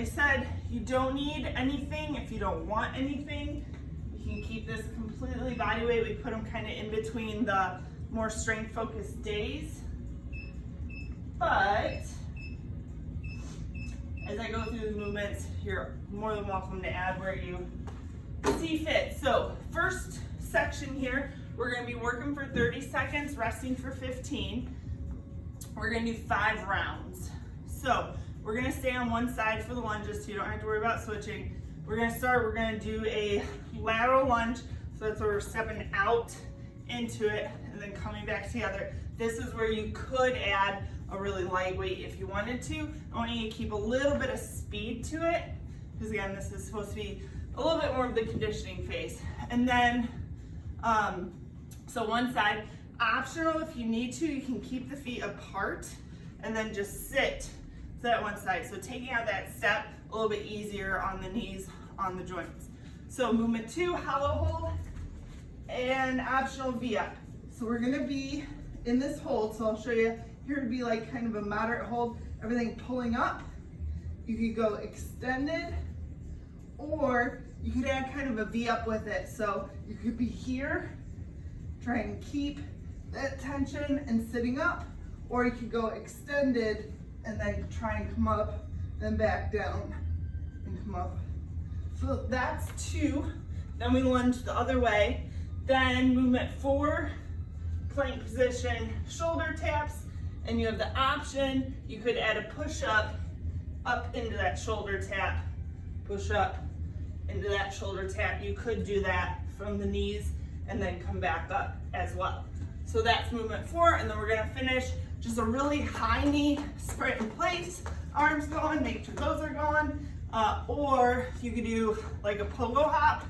Like I said, you don't need anything. If you don't want anything, you can keep this completely body weight. We put them kind of in between the more strength focused days. But as I go through the movements, you're more than welcome to add where you see fit. So first section here, we're going to be working for 30 seconds, resting for 15. We're going to do 5 rounds. So we're going to stay on one side for the lunges so you don't have to worry about switching. We're going to do a lateral lunge. So that's where we're stepping out into it and then coming back together. This is where you could add a really lightweight if you wanted to. I want you to keep a little bit of speed to it, because again, this is supposed to be a little bit more of the conditioning phase. And then, so one side, optional if you need to, you can keep the feet apart and then just sit to that one side. So taking out that step a little bit easier on the knees, on the joints. So movement 2, hollow hold, and optional V-up. So we're gonna be in this hold, so I'll show you. Here to be like kind of a moderate hold, everything pulling up. You could go extended, or you could add kind of a V-up with it. So you could be here, try and keep that tension and sitting up, or you could go extended and then try and come up, then back down and come up. So that's 2. Then we lunge the other way. Then movement 4, plank position, shoulder taps, and you have the option, you could add a push-up up into that shoulder tap, push up into that shoulder tap. You could do that from the knees and then come back up as well. So that's movement 4, and then we're gonna finish just a really high knee sprint in place, arms going, make sure those are going, or you could do like a pogo hop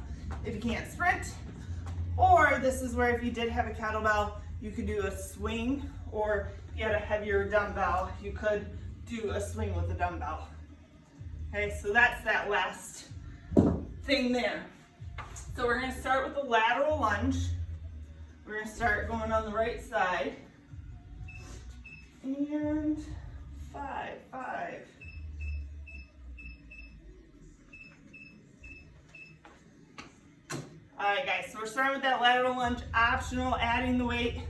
if you can't sprint, or this is where if you did have a kettlebell, you could do a swing, or if you had a heavier dumbbell, you could do a swing with a dumbbell. Okay, so that's that last thing there. So we're gonna start with the lateral lunge. We're gonna start going on the right side. And 5. All right, guys, so we're starting with that lateral lunge, optional, adding the weight.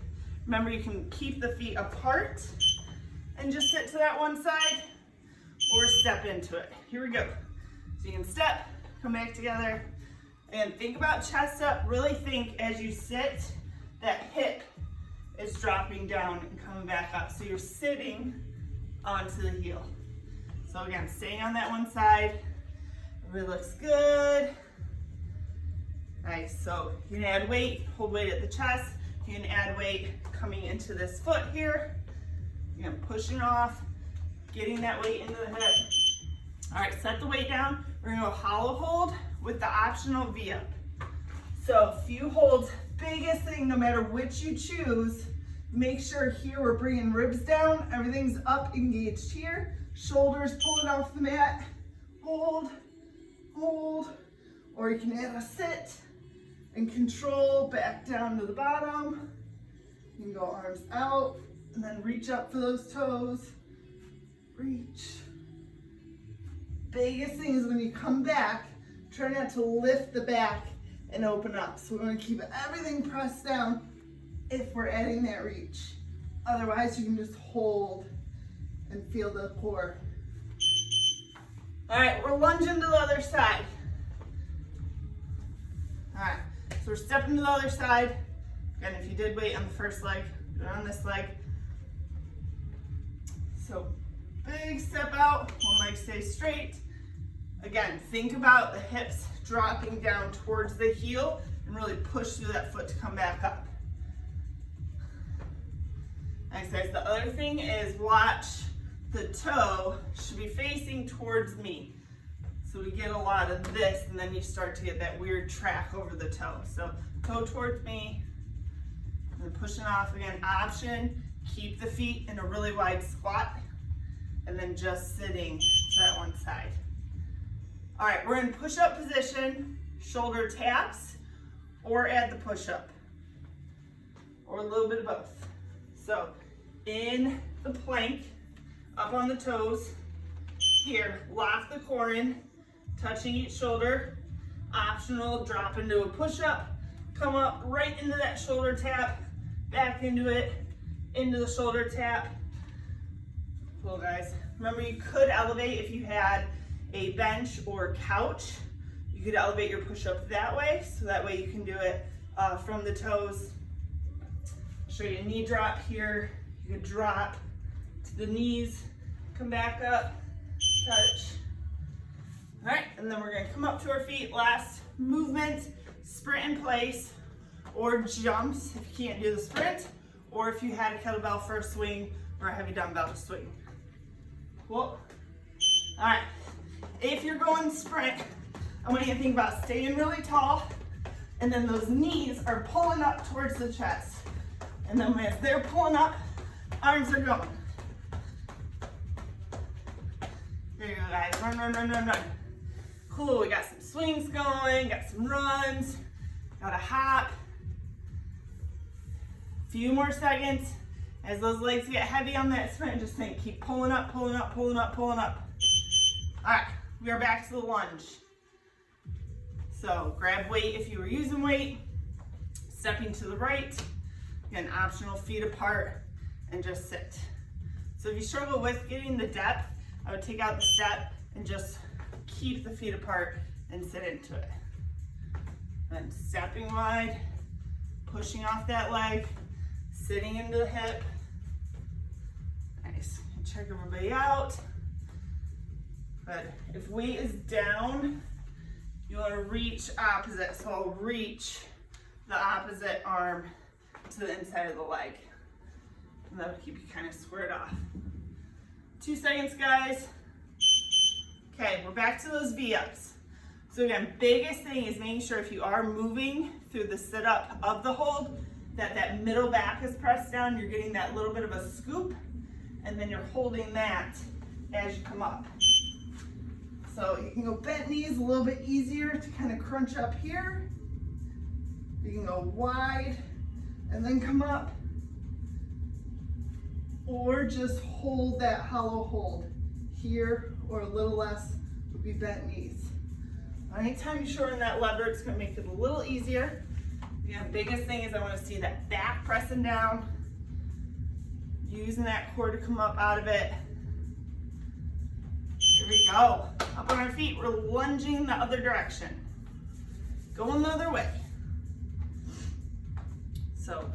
Remember, you can keep the feet apart and just sit to that one side, or step into it. Here we go. So you can step, come back together, and think about chest up. Really think as you sit, that hip is dropping down and coming back up. So you're sitting onto the heel. So again, staying on that one side. Everybody looks good. Nice, so you can add weight, hold weight at the chest. You can add weight coming into this foot here. Again, pushing off, getting that weight into the hip. All right, set the weight down. We're gonna go hollow hold with the optional V-up. So a few holds, biggest thing, no matter which you choose, make sure here we're bringing ribs down, everything's up, engaged here. Shoulders pulling off the mat, hold, or you can add a sit and control back down to the bottom. You can go arms out and then reach up for those toes. Reach. Biggest thing is when you come back, try not to lift the back and open up. So we're gonna keep everything pressed down if we're adding that reach. Otherwise, you can just hold and feel the core. All right, we're lunging to the other side. All right, so we're stepping to the other side. Again, if you did weight on the first leg, do it on this leg. So big step out, one leg stays straight. Again, think about the hips dropping down towards the heel and really push through that foot to come back up. Nice, guys. The other thing is watch the toe should be facing towards me. So we get a lot of this, and then you start to get that weird track over the toe. So toe towards me, and then pushing off. Again, option, keep the feet in a really wide squat, and then just sitting to that one side. All right, we're in push-up position, shoulder taps, or add the push-up, or a little bit of both. So in the plank, up on the toes, Here, lock the core in, touching each shoulder. Optional, drop into a push-up, come up right into that shoulder tap, back into it, into the shoulder tap. Cool, guys. Remember, you could elevate if you had a bench or couch. You could elevate your push-up that way, so that way you can do it from the toes. Show you a knee drop here. You could drop to the knees, come back up, touch. All right, and then we're gonna come up to our feet. Last movement, sprint in place, or jumps if you can't do the sprint, or if you had a kettlebell for a swing or a heavy dumbbell to swing. Cool. All right, if you're going sprint, I want you to think about staying really tall, and then those knees are pulling up towards the chest. And then as they're pulling up, arms are going. There you go, guys. Run, run, run, run, run. Cool, we got some swings going, got some runs, got a hop. Few more seconds. As those legs get heavy on that sprint, just think, keep pulling up, pulling up, pulling up, pulling up. All right, we are back to the lunge. So grab weight if you were using weight, stepping to the right, again, optional feet apart, and just sit. So if you struggle with getting the depth, I would take out the step and just keep the feet apart and sit into it. Then stepping wide, pushing off that leg, sitting into the hip. Nice. Check everybody out. Good. If weight is down, you want to reach opposite. So I'll reach the opposite arm to the inside of the leg. And that'll keep you kind of squared off. 2 seconds, guys. Okay, we're back to those V-ups. So again, biggest thing is making sure if you are moving through the sit-up of the hold, that middle back is pressed down, you're getting that little bit of a scoop, and then you're holding that as you come up. So you can go bent knees, a little bit easier to kind of crunch up here. You can go wide and then come up, or just hold that hollow hold here, or a little less would be bent knees. Anytime you shorten that lever, it's gonna make it a little easier. Again, biggest thing is I wanna see that back pressing down, using that core to come up out of it. Here we go. Up on our feet, we're lunging the other direction. Going the other way. So,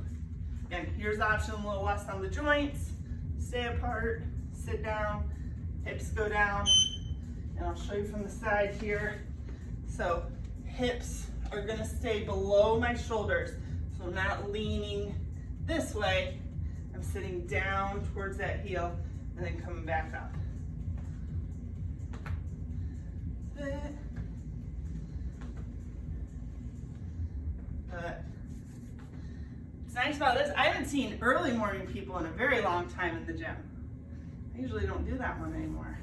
again, here's the option, a little less on the joints. Stay apart, sit down, hips go down. And I'll show you from the side here. So, hips are gonna stay below my shoulders. So I'm not leaning this way. I'm sitting down towards that heel and then coming back up. What's nice about this, I haven't seen early morning people in a very long time in the gym. I usually don't do that one anymore.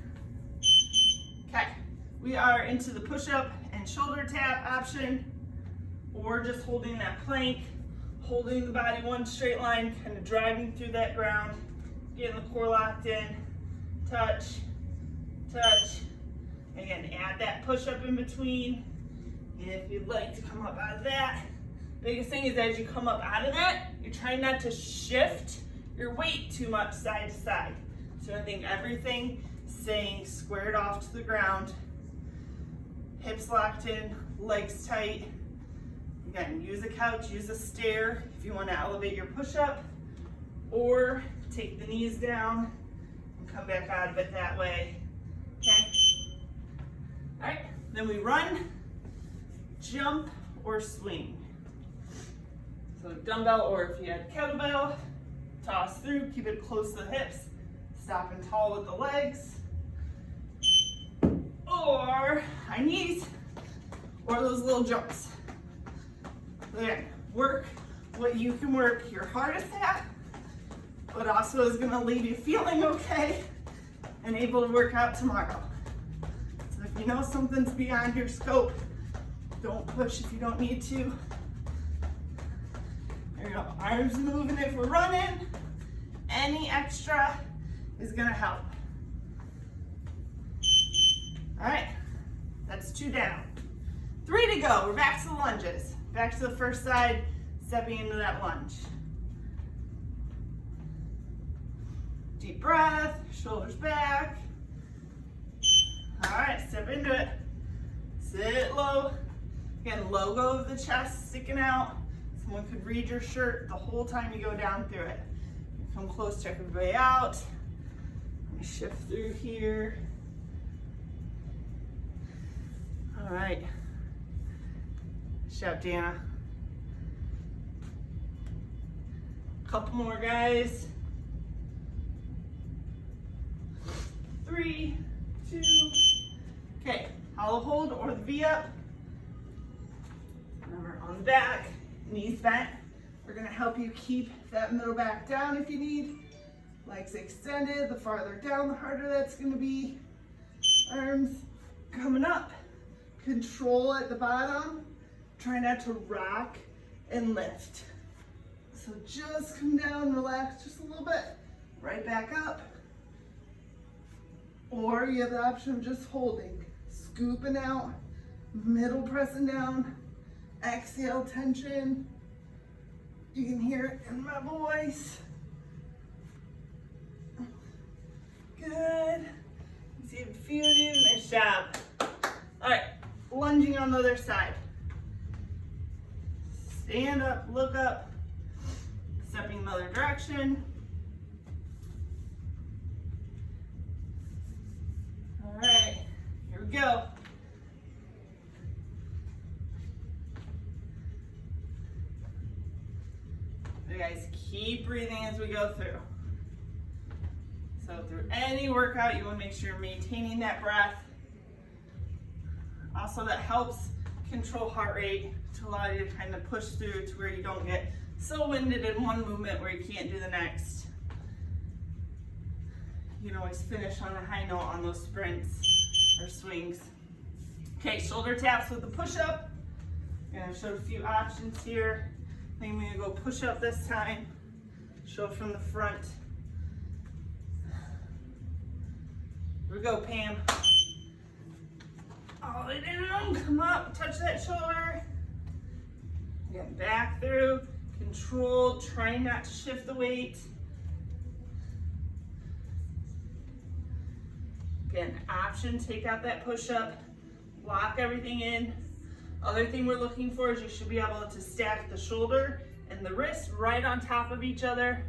Okay, we are into the push-up and shoulder tap option, or just holding that plank, holding the body one straight line, kind of driving through that ground, getting the core locked in, touch, touch. Again, add that push-up in between. And if you'd like to come up out of that, biggest thing is as you come up out of that, you're trying not to shift your weight too much side to side. So I think everything staying squared off to the ground, hips locked in, legs tight. Again, use a couch, use a stair if you want to elevate your push-up, or take the knees down and come back out of it that way. Okay? All right, then we run, jump, or swing. So dumbbell, or if you had kettlebell, toss through, keep it close to the hips, stopping tall with the legs, or high knees, or those little jumps. Again, work what you can work your hardest at, but also is gonna leave you feeling okay and able to work out tomorrow. So if you know something's beyond your scope, don't push if you don't need to. There you go, arms moving if we're running. Any extra is gonna help. All right, that's 2 down. 3 to go. We're back to the lunges. Back to the first side, stepping into that lunge. Deep breath, shoulders back. All right, step into it. Sit low. Again, logo of the chest sticking out. Someone could read your shirt the whole time you go down through it. Come close, check everybody out. Let me shift through here. All right. Shout, Dana. Couple more, guys. 3, 2. Okay, hollow hold or the V up. Remember, on the back, knees bent. We're gonna help you keep that middle back down if you need. Legs extended, the farther down, the harder that's gonna be. Arms coming up. Control at the bottom. Try not to rock and lift. So just come down, relax just a little bit. Right back up. Or you have the option of just holding. Scooping out, middle pressing down. Exhale, tension. You can hear it in my voice. Good. See a few of you. Nice job. All right, lunging on the other side. Stand up, look up, stepping in the other direction. All right, here we go. You guys keep breathing as we go through. So through any workout, you want to make sure you're maintaining that breath. Also, that helps control heart rate to allow you to kind of push through to where you don't get so winded in one movement where you can't do the next. You can always finish on a high note on those sprints or swings. Okay, shoulder taps with the push-up. I showed a few options here. I think we're gonna go push-up this time. Show from the front. Here we go, Pam. All the way down, come up, touch that shoulder. Get back through, control, try not to shift the weight. Again, option, take out that push-up, lock everything in. Other thing we're looking for is you should be able to stack the shoulder and the wrist right on top of each other.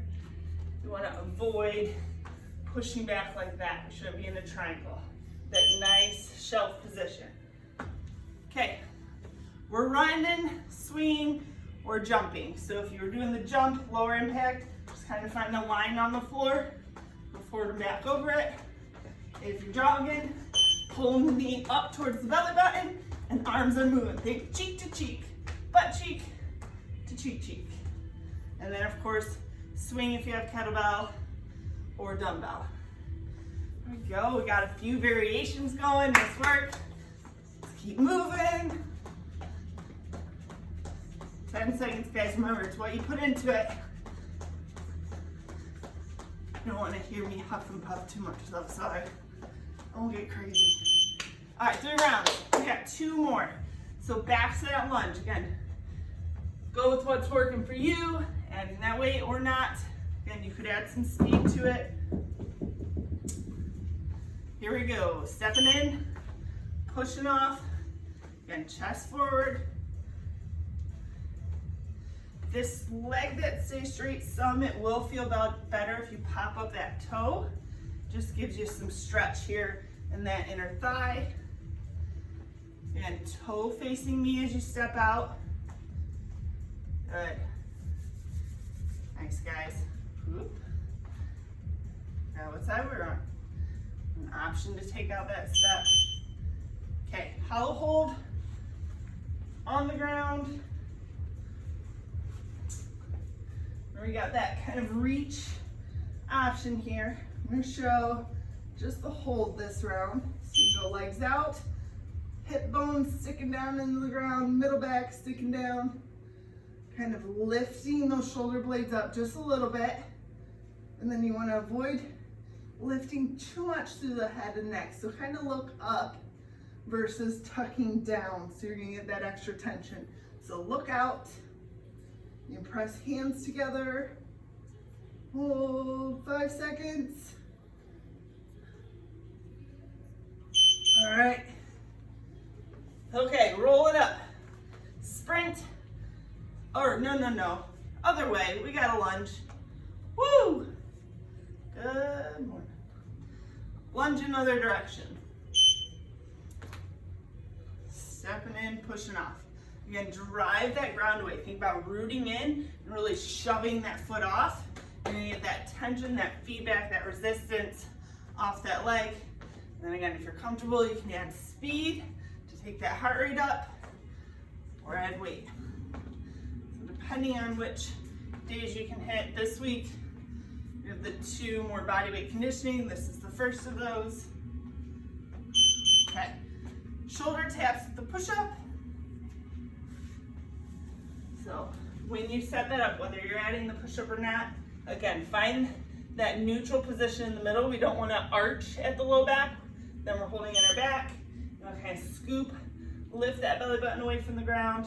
You want to avoid pushing back like that. We shouldn't be in a triangle. That nice shelf position. Okay, we're running, swinging, or jumping. So if you were doing the jump, lower impact, just kind of find a line on the floor, go forward and back over it. If you're jogging, pulling the knee up towards the belly button, and arms are moving. Think cheek to cheek, butt cheek to cheek cheek. And then of course, swing if you have kettlebell or dumbbell. There we go, we got a few variations going, nice work. Let's keep moving. 10 seconds, guys, remember, it's what you put into it. You don't want to hear me huff and puff too much, so sorry. I won't get crazy. All right, 3 rounds. We got 2 more. So back to that lunge. Again, go with what's working for you, adding that weight or not. Again, you could add some speed to it. Here we go. Stepping in, pushing off. Again, chest forward. This leg that stays straight, some it will feel better if you pop up that toe. Just gives you some stretch here in that inner thigh. And toe facing me as you step out. Good. Nice, guys. Oop. Now what side we're on? An option to take out that step. Okay, hollow hold on the ground. We got that kind of reach option here. I'm going to show just the hold this round. So you go legs out, hip bones sticking down into the ground, middle back sticking down, kind of lifting those shoulder blades up just a little bit. And then you want to avoid lifting too much through the head and neck. So kind of look up versus tucking down. So you're gonna get that extra tension. So look out. You press hands together. Hold 5 seconds. All right. Okay, roll it up. Sprint. Or no. Other way, we got a lunge. Woo! Good morning. Lunge in other direction. Stepping in, pushing off. Again, drive that ground away. Think about rooting in and really shoving that foot off. You're gonna get that tension, that feedback, that resistance off that leg. And then again, if you're comfortable, you can add speed to take that heart rate up or add weight. So depending on which days you can hit this week, we have the 2 more body weight conditioning. This is the first of those. Okay. Shoulder taps with the push-up. So when you set that up, whether you're adding the push-up or not, again, find that neutral position in the middle. We don't want to arch at the low back. Then we're holding in our back. You want to kind of scoop, lift that belly button away from the ground,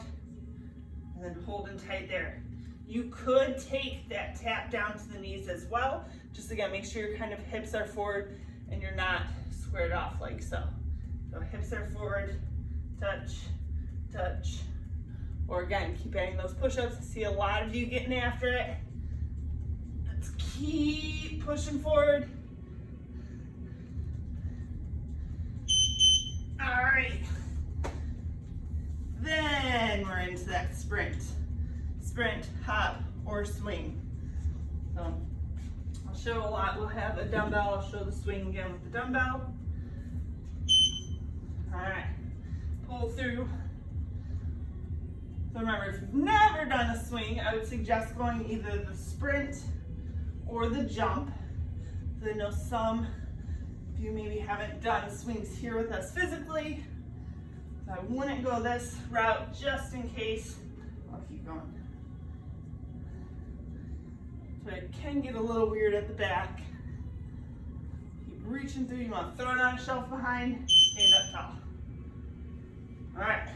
and then hold in tight there. You could take that tap down to the knees as well. Just again, make sure your kind of hips are forward and you're not squared off like so. So hips are forward, touch, touch. Or again, keep adding those push-ups. I see a lot of you getting after it. Let's keep pushing forward. All right. Then we're into that sprint. Sprint, hop, or swing. So I'll show a lot. We'll have a dumbbell. I'll show the swing again with the dumbbell. All right. Pull through. So remember, if you've never done a swing, I would suggest going either the sprint or the jump. So I know some of you maybe haven't done swings here with us physically. So I wouldn't go this route just in case. I'll keep going. So it can get a little weird at the back. Keep reaching through. You want to throw it on a shelf behind, stand up tall. All right.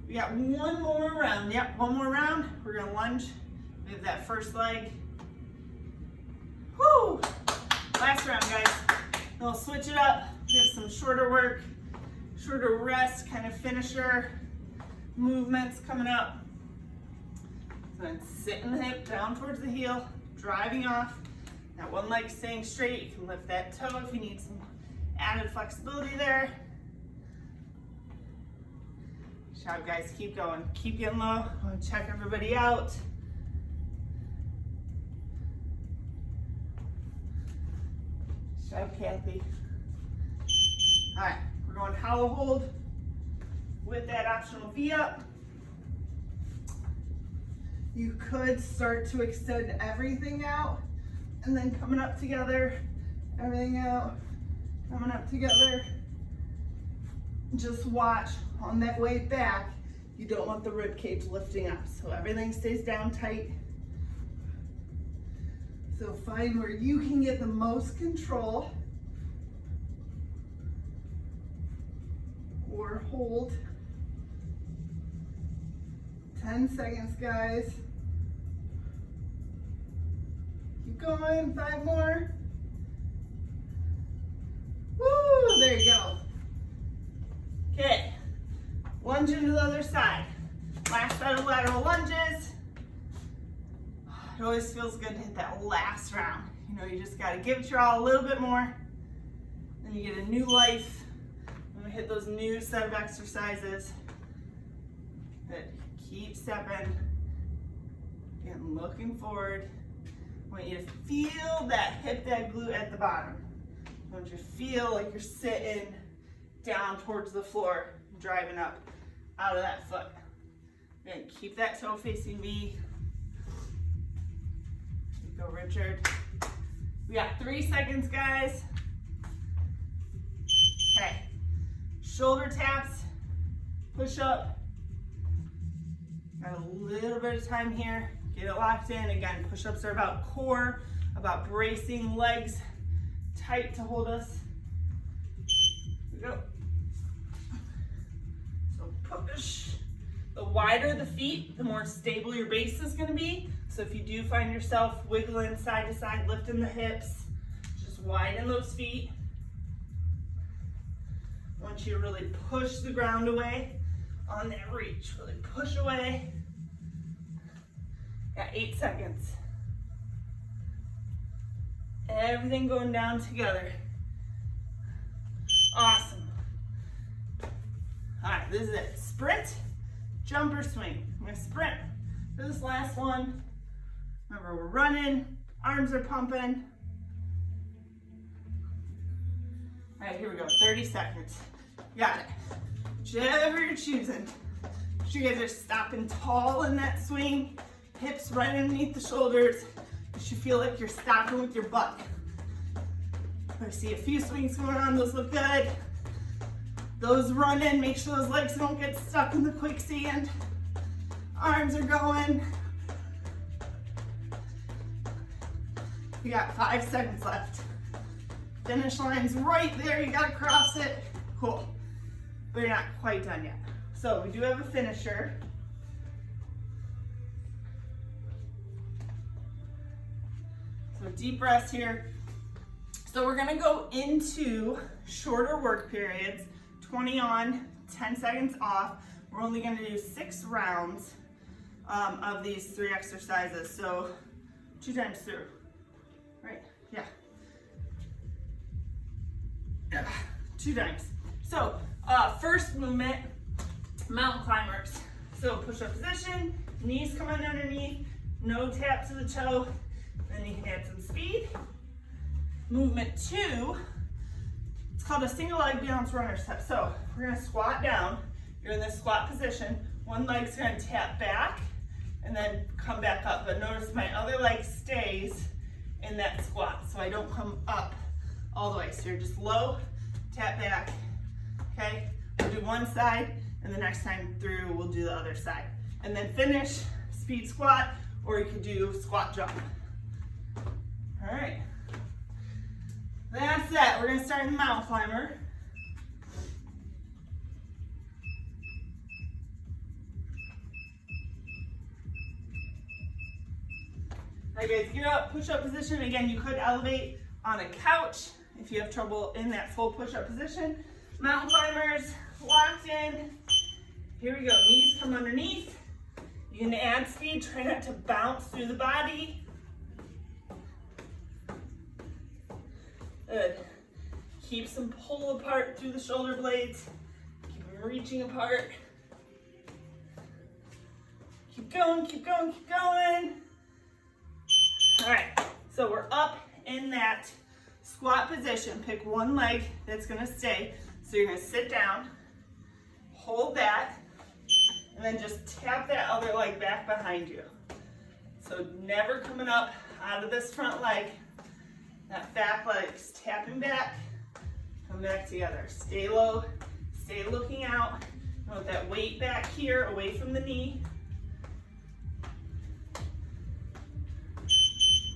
We got one more round. Yep, one more round. We're gonna lunge. We have that first leg. Whoo! Last round, guys. Then we'll switch it up. We have some shorter work, shorter rest, kind of finisher movements coming up. So then sitting the hip down towards the heel, driving off. That one leg staying straight. You can lift that toe if you need some added flexibility there. Job, guys, keep going. Keep getting low. I want to check everybody out. Job, Kathy. All right, we're going hollow hold with that optional V up. You could start to extend everything out and then coming up together, everything out, coming up together. Just watch on that way back. You don't want the rib cage lifting up, so everything stays down tight. So find where you can get the most control or hold. 10 seconds, guys. Keep going, 5 more. Woo, there you go. Okay, lunge into the other side. Last set of lateral lunges. It always feels good to hit that last round. You know, you just gotta give it your all a little bit more. Then you get a new life. When we hit those new set of exercises. Good. Keep stepping. Again, looking forward. I want you to feel that hip, that glute at the bottom. I want you to feel like you're sitting down towards the floor, driving up out of that foot. Again, keep that toe facing V. Go, Richard. We got 3 seconds, guys. Okay. Shoulder taps, push up. Got a little bit of time here. Get it locked in. Again, push-ups are about core, about bracing legs tight to hold us. Here we go. wider the feet, the more stable your base is gonna be. So if you do find yourself wiggling side to side, lifting the hips, just widen those feet. I want you to really push the ground away on that reach. Really push away. Got 8 seconds. Everything going down together. Awesome. All right, this is it. Sprint, jump or swing. I'm gonna sprint for this last one. Remember, we're running, arms are pumping. All right, here we go, 30 seconds. Got it. Whichever you're choosing. Make sure you guys are stopping tall in that swing, hips right underneath the shoulders. You should feel like you're stopping with your butt. I see a few swings going on, those look good. Those running, make sure those legs don't get stuck in the quicksand. Arms are going. You got 5 seconds left. Finish line's right there, you gotta cross it. Cool, but you're not quite done yet. So we do have a finisher. So deep breaths here. So we're gonna go into shorter work periods, 20 on, 10 seconds off. We're only gonna do 6 rounds of these 3 exercises. So 2 times through, right? Yeah. 2 times. So first movement, mountain climbers. So push-up position, knees come in underneath, no tap to the toe, then you can add some speed. Movement 2, it's called a single leg balance runner step. So we're gonna squat down. You're in this squat position. One leg's gonna tap back and then come back up. But notice my other leg stays in that squat, so I don't come up all the way. So you're just low, tap back, okay? We'll do one side, and the next time through, we'll do the other side. And then finish, speed squat, or you could do squat jump. All right. That's it. We're gonna start in the mountain climber. All right, guys, get up, push-up position. Again, you could elevate on a couch if you have trouble in that full push-up position. Mountain climbers, locked in. Here we go, knees come underneath. You can add speed, try not to bounce through the body. Good. Keep some pull apart through the shoulder blades. Keep them reaching apart. Keep going, keep going, keep going. All right, so we're up in that squat position. Pick one leg that's gonna stay. So you're gonna sit down, hold that, and then just tap that other leg back behind you. So never coming up out of this front leg. That back leg's tapping back, come back together. Stay low, stay looking out. You want that weight back here, away from the knee.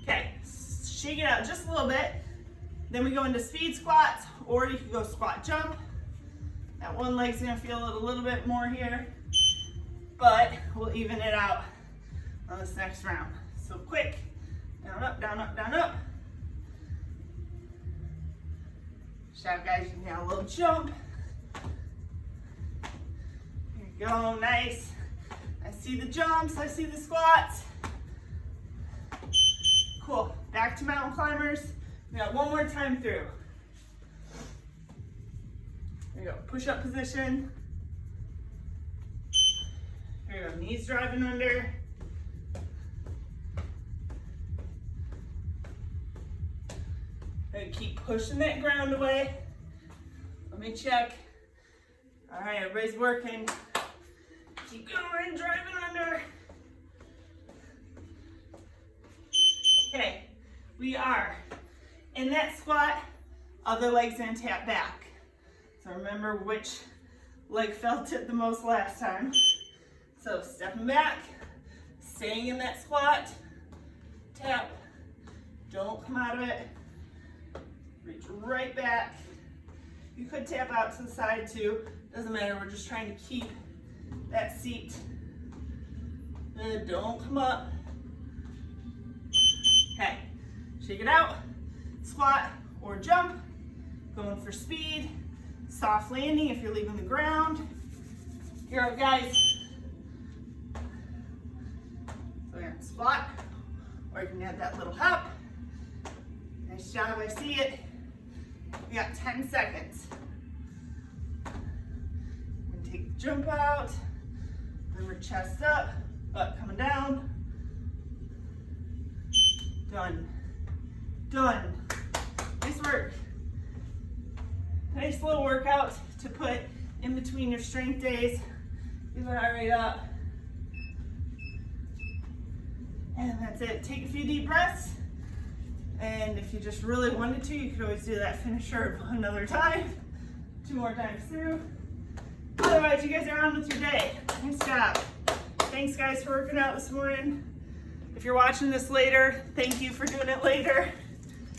Okay, shake it out just a little bit. Then we go into speed squats, or you can go squat jump. That one leg's gonna feel it a little bit more here, but we'll even it out on this next round. So quick, down, up, down, up, down, up. Shout, guys, you can get a little jump. Here you go, nice. I see the jumps, I see the squats. Cool, back to mountain climbers. We got one more time through. There you go, push-up position. Here we go, knees driving under. And keep pushing that ground away. Let me check. All right, everybody's working. Keep going, driving under. Okay, we are in that squat, other leg's gonna tap back. So remember which leg felt it the most last time. So stepping back, staying in that squat, tap, don't come out of it. Reach right back. You could tap out to the side too. Doesn't matter, we're just trying to keep that seat Good, don't come up. Okay, shake it out, squat or jump, going for speed, soft landing if you're leaving the ground. Here we go, guys. So we're gonna squat, or you can add that little hop. Nice job, I see it. We got 10 seconds. We're gonna take the jump out, bring our chest up, butt coming down. Done. Done. Nice work. Nice little workout to put in between your strength days. Get the heart rate up. And that's it. Take a few deep breaths. And if you just really wanted to, you could always do that finisher another time. 2 more times through. Otherwise, you guys are on with your day. Nice job. Thanks, guys, for working out this morning. If you're watching this later, thank you for doing it later.